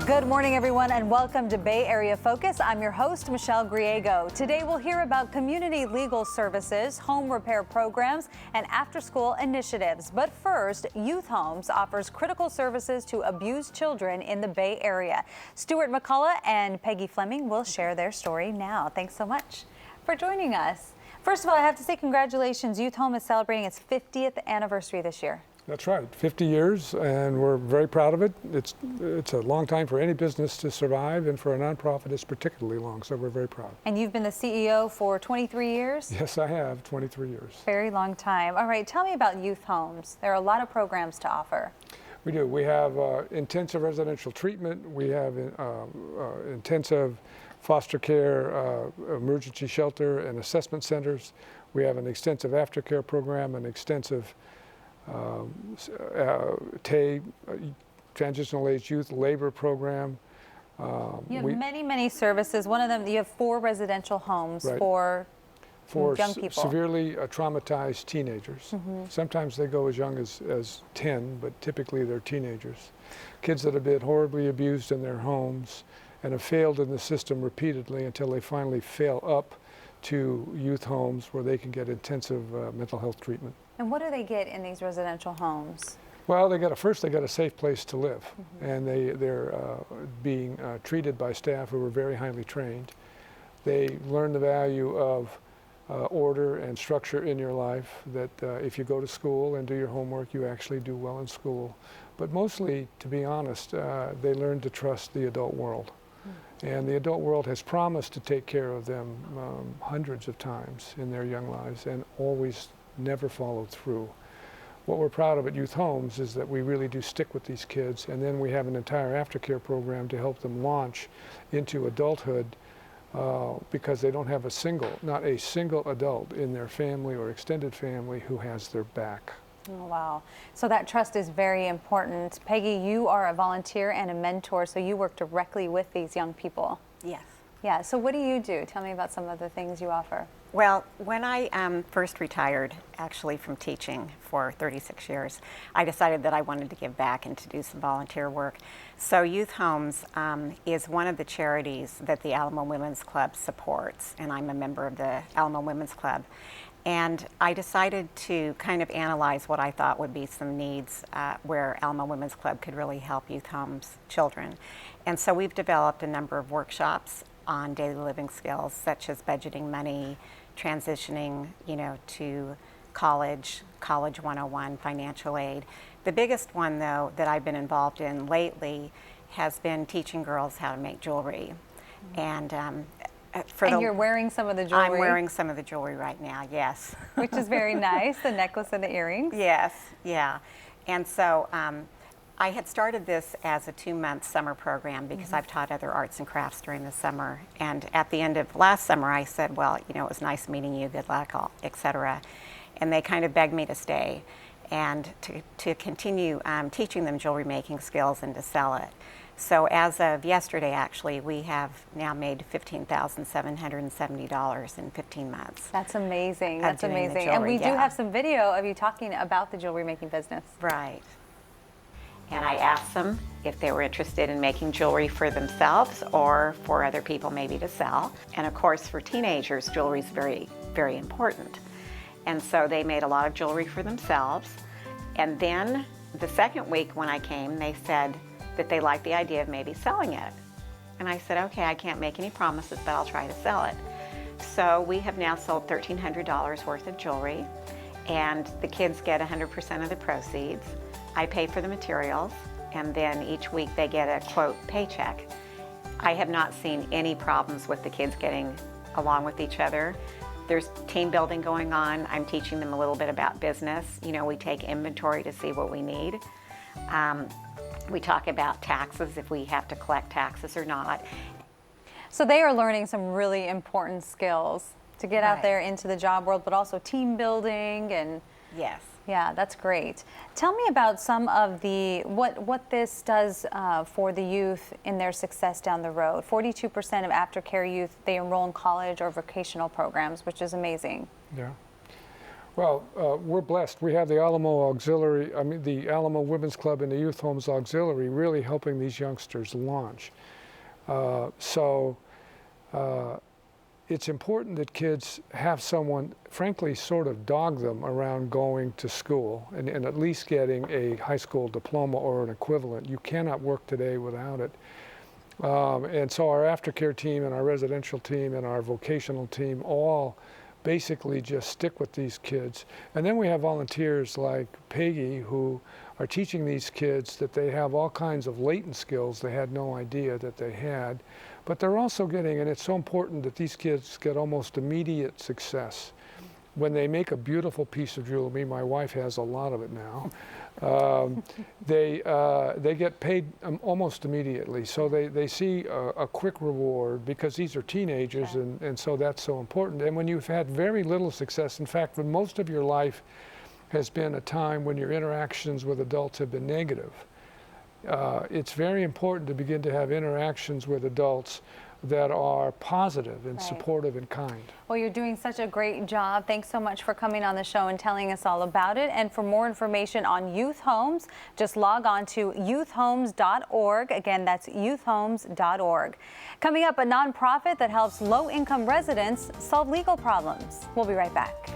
Good morning, everyone, and welcome to Bay Area Focus. I'm your host, Michelle Griego. Today, we'll hear about community legal services, home repair programs, and after-school initiatives. But first, Youth Homes offers critical services to abused children in the Bay Area. Stuart, McCullough, and Peggy Flemming will share their story now. Thanks so much for joining us. First of all, I have to say congratulations. Youth Home is celebrating its 50th anniversary this year. That's right, 50 years, and we're very proud of it. It's a long time for any business to survive, and for a nonprofit, it's particularly long, so we're very proud. And you've been the CEO for 23 years? Yes, I have, 23 years. Very long time. All right, tell me about Youth Homes. There are a lot of programs to offer. We do. We have intensive residential treatment. We have intensive foster care, emergency shelter, and assessment centers. We have an extensive aftercare program, an extensive transitional age youth labor program. You have many services. One of them, you have 4 residential homes for young people. Severely traumatized teenagers. Sometimes they go as young as 10, but typically they're teenagers. Kids that have been horribly abused in their homes and have failed in the system repeatedly until they finally fail up to youth homes where they can get intensive mental health treatment. And what do they get in these residential homes? Well, first they got a safe place to live, and they're being treated by staff who are very highly trained. They learn the value of order and structure in your life, that if you go to school and do your homework, you actually do well in school. But mostly, to be honest, they learn to trust the adult world. And the adult world has promised to take care of them hundreds of times in their young lives, and always never followed through. What we're proud of at Youth Homes is that we really do stick with these kids, and then we have an entire aftercare program to help them launch into adulthood, because they don't have not a single adult in their family or extended family who has their back. Oh, wow. So that trust is very important. Peggy, you are a volunteer and a mentor, so you work directly with these young people. Yes. Yeah, so what do you do? Tell me about some of the things you offer. Well, when I first retired, actually from teaching for 36 years, I decided that I wanted to give back and to do some volunteer work. So Youth Homes is one of the charities that the Alamo Women's Club supports, and I'm a member of the Alamo Women's Club. And I decided to kind of analyze what I thought would be some needs where Alamo Women's Club could really help Youth Homes children. And so we've developed a number of workshops on daily living skills, such as budgeting money, transitioning, to college 101, financial aid. The biggest one, though, that I've been involved in lately has been teaching girls how to make jewelry. And you're wearing some of the jewelry? I'm wearing some of the jewelry right now, yes. Which is very nice, the necklace and the earrings. Yes, yeah. And so I had started this as a 2-month summer program because I've taught other arts and crafts during the summer. And at the end of last summer, I said, well, it was nice meeting you, good luck, etc. And they kind of begged me to stay and to continue teaching them jewelry making skills and to sell it. So as of yesterday, actually, we have now made $15,770 in 15 months. That's amazing. That's amazing. And we do have some video of you talking about the jewelry making business. Right. And I asked them if they were interested in making jewelry for themselves or for other people maybe to sell. And of course, for teenagers, jewelry is very, very important. And so they made a lot of jewelry for themselves. And then the second week when I came, they said that they liked the idea of maybe selling it. And I said, okay, I can't make any promises, but I'll try to sell it. So we have now sold $1,300 worth of jewelry, and the kids get 100% of the proceeds. I pay for the materials, and then each week they get a, quote, paycheck. I have not seen any problems with the kids getting along with each other. There's team building going on. I'm teaching them a little bit about business. We take inventory to see what we need. We talk about taxes, if we have to collect taxes or not. So they are learning some really important skills to get out there into the job world, but also team building and... Yes. Yeah, that's great. Tell me about some of what this does for the youth in their success down the road. 42% of aftercare youth, they enroll in college or vocational programs, which is amazing. Yeah. Well, we're blessed. We have the Alamo Auxiliary, the Alamo Women's Club and the Youth Homes Auxiliary really helping these youngsters launch. It's important that kids have someone, frankly, sort of dog them around going to school and at least getting a high school diploma or an equivalent. You cannot work today without it. And so our aftercare team and our residential team and our vocational team all basically just stick with these kids. And then we have volunteers like Peggy who are teaching these kids that they have all kinds of latent skills they had no idea that they had. But they're also getting, and it's so important that these kids get almost immediate success. When they make a beautiful piece of jewelry, my wife has a lot of it now, they get paid almost immediately. So they see a quick reward because these are teenagers, and so that's so important. And when you've had very little success, in fact, when most of your life has been a time when your interactions with adults have been negative, it's very important to begin to have interactions with adults that are positive and supportive and kind. Well, you're doing such a great job. Thanks so much for coming on the show and telling us all about it. And for more information on youth homes, just log on to youthhomes.org. Again, that's youthhomes.org. Coming up, a nonprofit that helps low-income residents solve legal problems. We'll be right back.